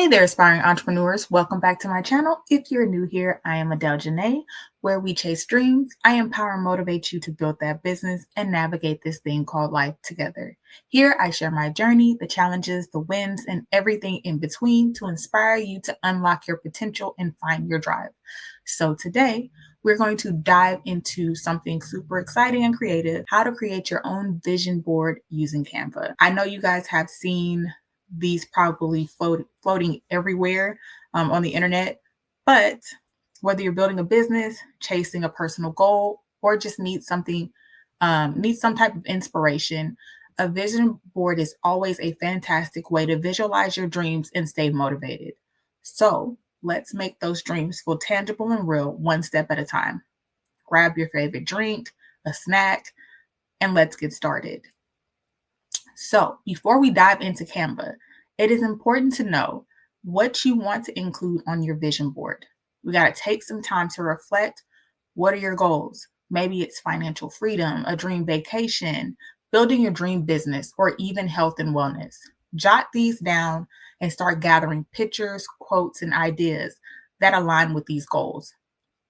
Hey there, aspiring entrepreneurs. Welcome back to my channel. If you're new here, I am Adele Janae, where we chase dreams. I empower and motivate you to build that business and navigate this thing called life together. Here, I share my journey, the challenges, the wins, and everything in between to inspire you to unlock your potential and find your drive. So today, we're going to dive into something super exciting and creative, how to create your own vision board using Canva. I know you guys have seen these probably floating everywhere on the internet. But whether you're building a business, chasing a personal goal, or just need some type of inspiration, a vision board is always a fantastic way to visualize your dreams and stay motivated. So let's make those dreams feel tangible and real, one step at a time. Grab your favorite drink, a snack, and let's get started. So before we dive into Canva, it is important to know what you want to include on your vision board. We got to take some time to reflect. What are your goals? Maybe it's financial freedom, a dream vacation, building your dream business, or even health and wellness. Jot these down and start gathering pictures, quotes, and ideas that align with these goals.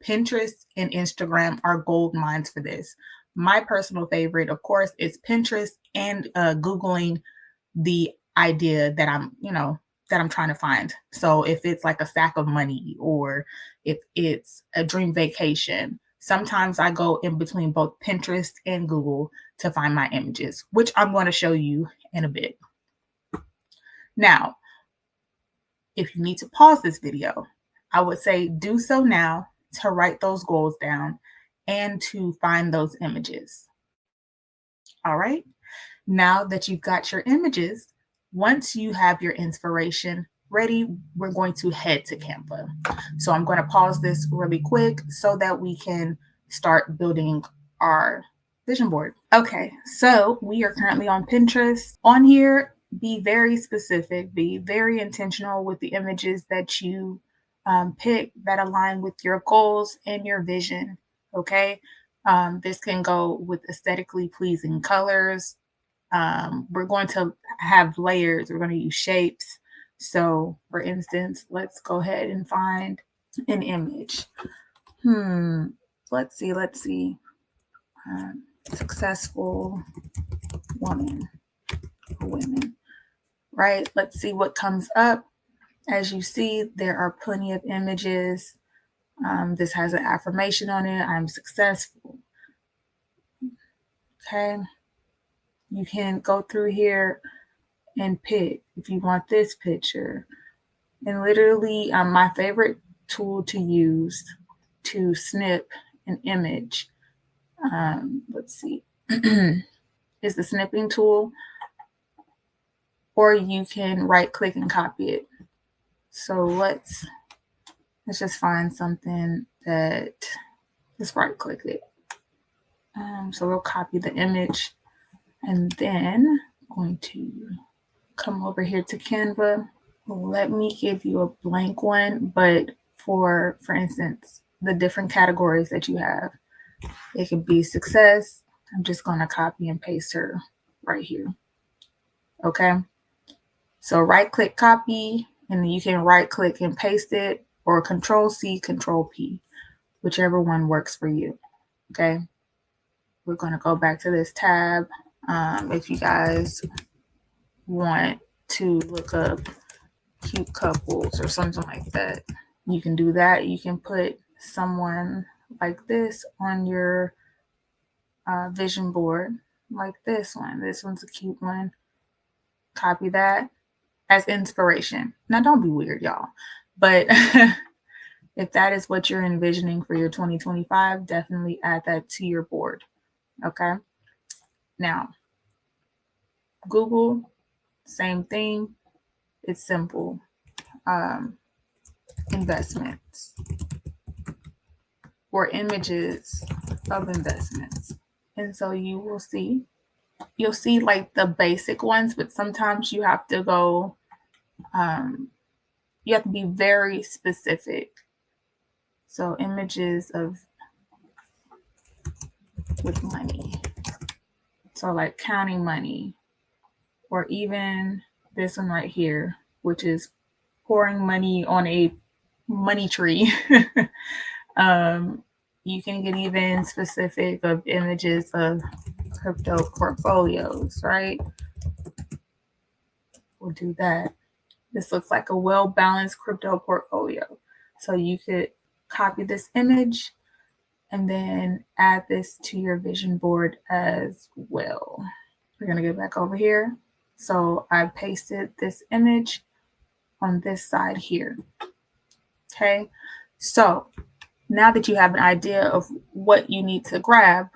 Pinterest and Instagram are gold mines for this. My personal favorite, of course, is Pinterest and Googling the idea that I'm trying to find. So if it's like a stack of money or if it's a dream vacation, sometimes I go in between both Pinterest and Google to find my images, which I'm going to show you in a bit. Now, if you need to pause this video, I would say do so now to write those goals down and to find those images. All right. Now that you've got your images, once you have your inspiration ready, we're going to head to Canva. So I'm going to pause this really quick so that we can start building our vision board. Okay, so we are currently on Pinterest. On here, be very specific, be very intentional with the images that you pick that align with your goals and your vision. Okay, this can go with aesthetically pleasing colors. We're going to have layers. We're going to use shapes. So, for instance, let's go ahead and find an image. Let's see. Successful woman, women, right? Let's see what comes up. As you see, there are plenty of images. This has an affirmation on it. I'm successful. Okay. You can go through here and pick if you want this picture. And literally, my favorite tool to use to snip an image, let's see, is the snipping tool, or you can right click and copy it. So let's just find something that, just right click it. So we'll copy the image and then I'm going to come over here to Canva. Let me give you a blank one, but for instance, the different categories that you have, it could be success. I'm just going to copy and paste her right here. Okay. So right click copy, and then you can right click and paste it, or Control C, Control P, whichever one works for you. Okay. We're going to go back to this tab. If you guys want to look up cute couples or something like that, you can do that. You can put someone like this on your vision board, like this one. This one's a cute one. Copy that as inspiration. Now, don't be weird, y'all. But if that is what you're envisioning for your 2025, definitely add that to your board. Okay. Now, Google, same thing. It's simple. Investments or images of investments. And so you'll see like the basic ones, but sometimes you have to go, you have to be very specific. So images of with money. So like counting money, or even this one right here, which is pouring money on a money tree. You can get even specific of images of crypto portfolios, right? We'll do that. This looks like a well-balanced crypto portfolio. So you could copy this image and then add this to your vision board as well. We're going to go back over here. So I pasted this image on this side here. Okay. So now that you have an idea of what you need to grab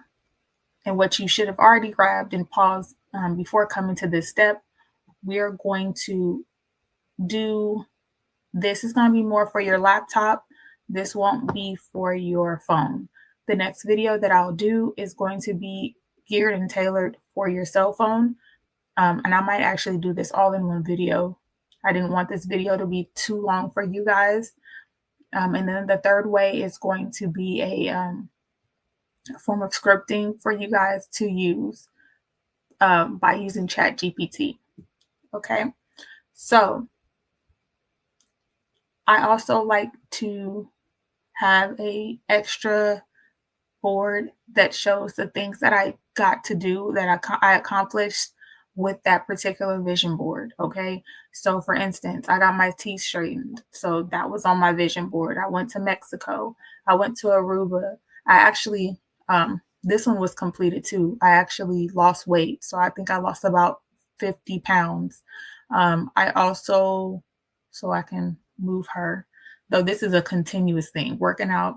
and what you should have already grabbed and paused before coming to this step, we are going to do this. Is going to be more for your laptop. This won't be for your phone. The next video that I'll do is going to be geared and tailored for your cell phone. And I might actually do this all in one video. I didn't want this video to be too long for you guys. And then the third way is going to be a form of scripting for you guys to use by using ChatGPT. Okay, so I also like to have a extra board that shows the things that I got to do, that I accomplished with that particular vision board. Okay. So for instance, I got my teeth straightened. So that was on my vision board. I went to Mexico. I went to Aruba. I actually, this one was completed too. I actually lost weight. So I think I lost about 50 pounds. I also, so I can move her, though this is a continuous thing. Working out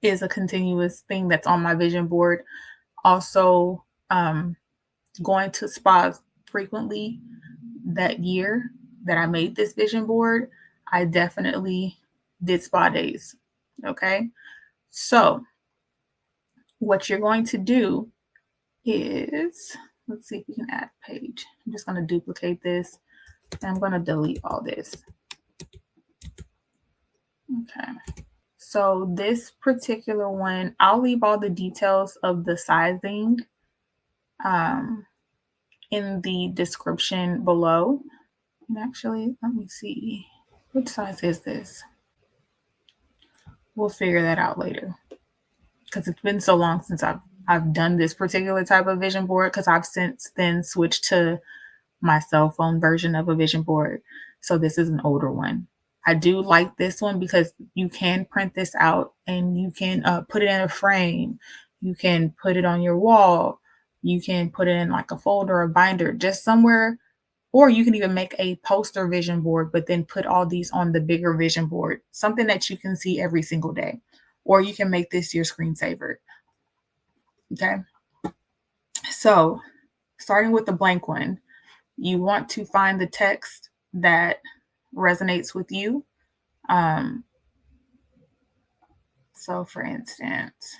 is a continuous thing that's on my vision board. Also, going to spas frequently. That year that I made this vision board, I definitely did spa days. Okay. So what you're going to do is, let's see if we can add a page. I'm just going to duplicate this and I'm going to delete all this. Okay. So this particular one, I'll leave all the details of the sizing in the description below. And actually, let me see. What size is this? We'll figure that out later. Because it's been so long since I've done this particular type of vision board, because I've since then switched to my cell phone version of a vision board. So this is an older one. I do like this one because you can print this out and you can put it in a frame. You can put it on your wall. You can put it in like a folder or binder, just somewhere. Or you can even make a poster vision board, but then put all these on the bigger vision board, something that you can see every single day. Or you can make this your screensaver. Okay. So starting with the blank one, you want to find the text that resonates with you. So for instance,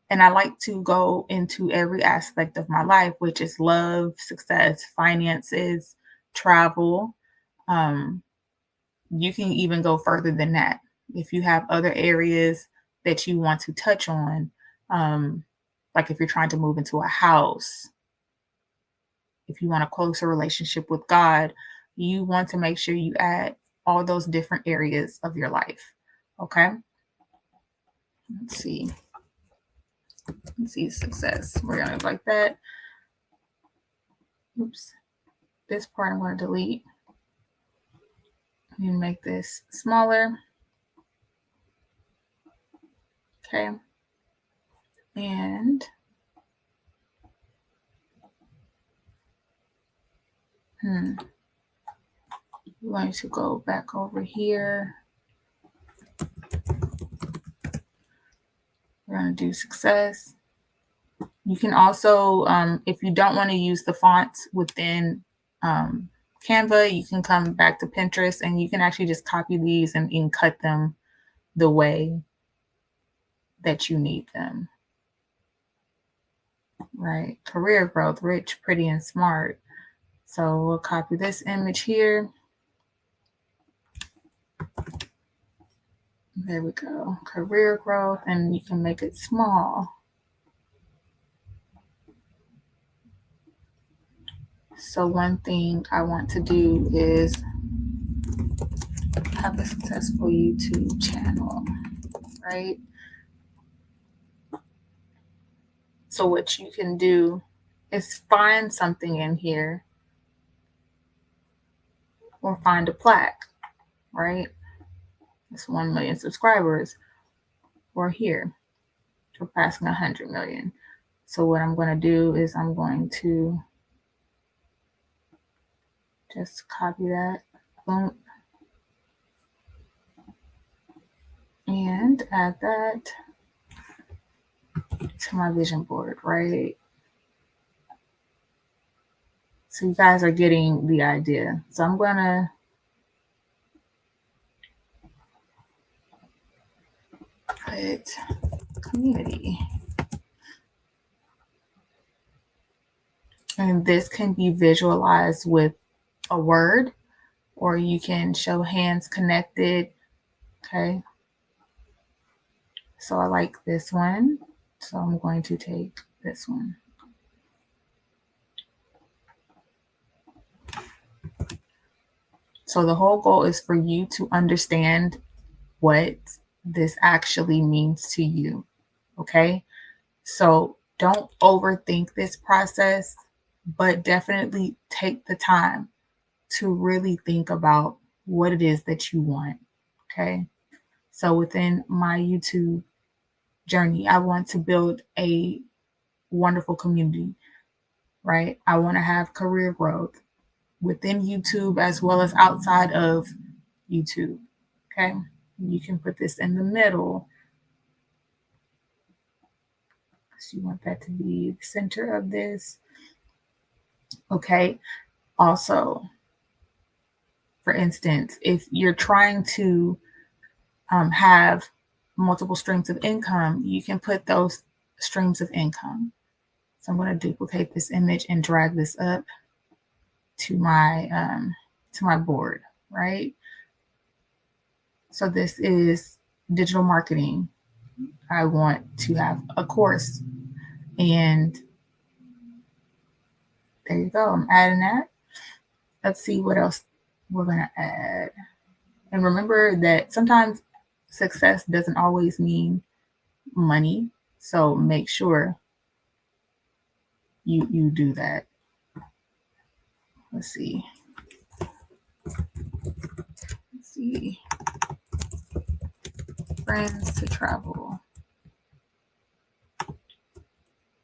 and I like to go into every aspect of my life, which is love, success, finances, travel. You can even go further than that. If you have other areas that you want to touch on, like if you're trying to move into a house, if you want a closer relationship with God, you want to make sure you add all those different areas of your life. Okay. Let's see. Let's see success. We're going to like that. Oops. This part I'm going to delete. And make this smaller. Okay. And we're going to go back over here. We're going to do success. You can also, if you don't want to use the fonts within Canva, you can come back to Pinterest and you can actually just copy these and cut them the way that you need them. Right? Career growth, rich, pretty, and smart. So we'll copy this image here. There we go. Career growth, and you can make it small. So one thing I want to do is have a successful YouTube channel, right? So what you can do is find something in here or find a plaque, right? It's 1 million subscribers, or here, surpassing 100 million. So what I'm going to do is I'm going to just copy that, boom, and add that to my vision board, right? So you guys are getting the idea. So I'm going to put community. And this can be visualized with a word, or you can show hands connected. Okay. So I like this one. So I'm going to take this one. So the whole goal is for you to understand what this actually means to you. Okay. So don't overthink this process, but definitely take the time to really think about what it is that you want. Okay. So within my YouTube journey, I want to build a wonderful community, right? I want to have career growth within YouTube as well as outside of YouTube. Okay. You can put this in the middle. So you want that to be the center of this. Okay. Also, for instance, if you're trying to have multiple streams of income, you can put those streams of income. So I'm going to duplicate this image and drag this up to my board, right? So this is digital marketing. I want to have a course, and there you go. I'm adding that. Let's see what else we're going to add. And remember that sometimes success doesn't always mean money. So make sure you do that. Let's see. Friends to travel.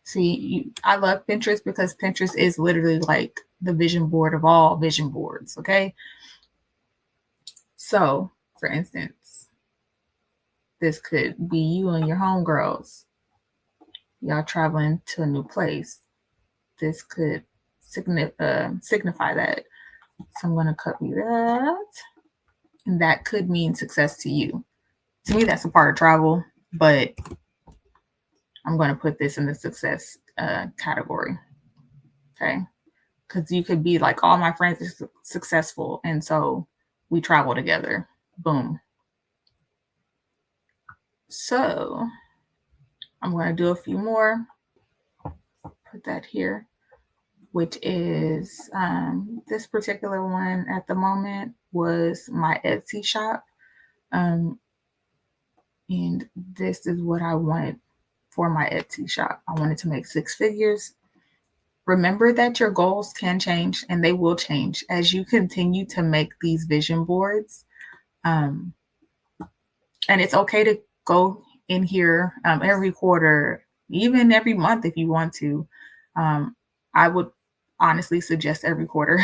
See, I love Pinterest because Pinterest is literally like the vision board of all vision boards. Okay. So, for instance, this could be you and your homegirls. Y'all traveling to a new place. This could signify that. So I'm going to copy that. And that could mean success to you. To me, that's a part of travel, but I'm going to put this in the success category. Okay. Because you could be like, all my friends are successful, and so we travel together. Boom. So I'm going to do a few more. Put that here, which is this particular one at the moment was my Etsy shop. And this is what I wanted for my Etsy shop. I wanted to make 6 figures. Remember that your goals can change, and they will change as you continue to make these vision boards. And it's okay to go in here every quarter, even every month if you want to. I would honestly suggest every quarter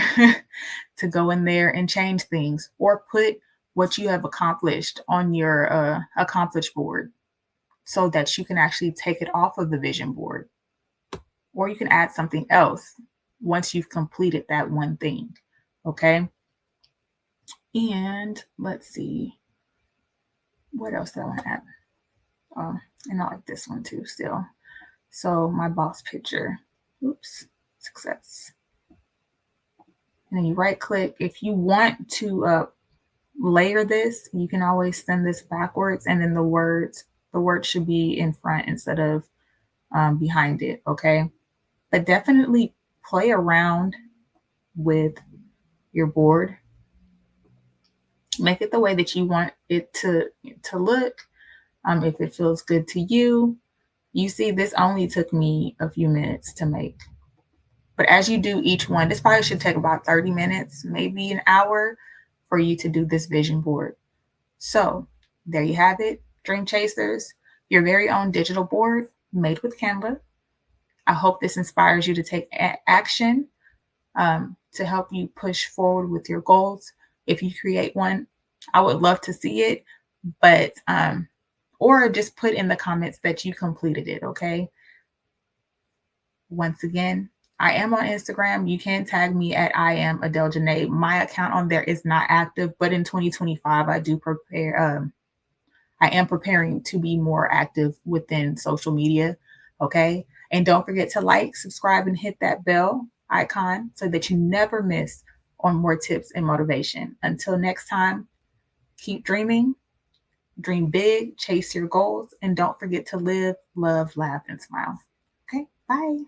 to go in there and change things, or put what you have accomplished on your accomplished board so that you can actually take it off of the vision board. Or you can add something else once you've completed that one thing. Okay. And let's see. What else do I want to add? And I like this one too still. So my boss picture. Oops. Success. And then you right click. If you want to layer this, you can always send this backwards, and then the word should be in front instead of behind it. Okay. But definitely play around with your board Make it the way that you want it to look. If it feels good to you. You see, this only took me a few minutes to make. But as you do each one, this probably should take about 30 minutes, maybe an hour for you to do this vision board. So there you have it, Dream Chasers, your very own digital board made with Canva. I hope this inspires you to take action to help you push forward with your goals. If you create one, I would love to see it, but or just put in the comments that you completed it, okay? Once again, I am on Instagram. You can tag me at I am Adele Janae. My account on there is not active, but in 2025, I am preparing to be more active within social media. Okay. And don't forget to like, subscribe, and hit that bell icon so that you never miss on more tips and motivation. Until next time, keep dreaming, dream big, chase your goals, and don't forget to live, love, laugh, and smile. Okay. Bye.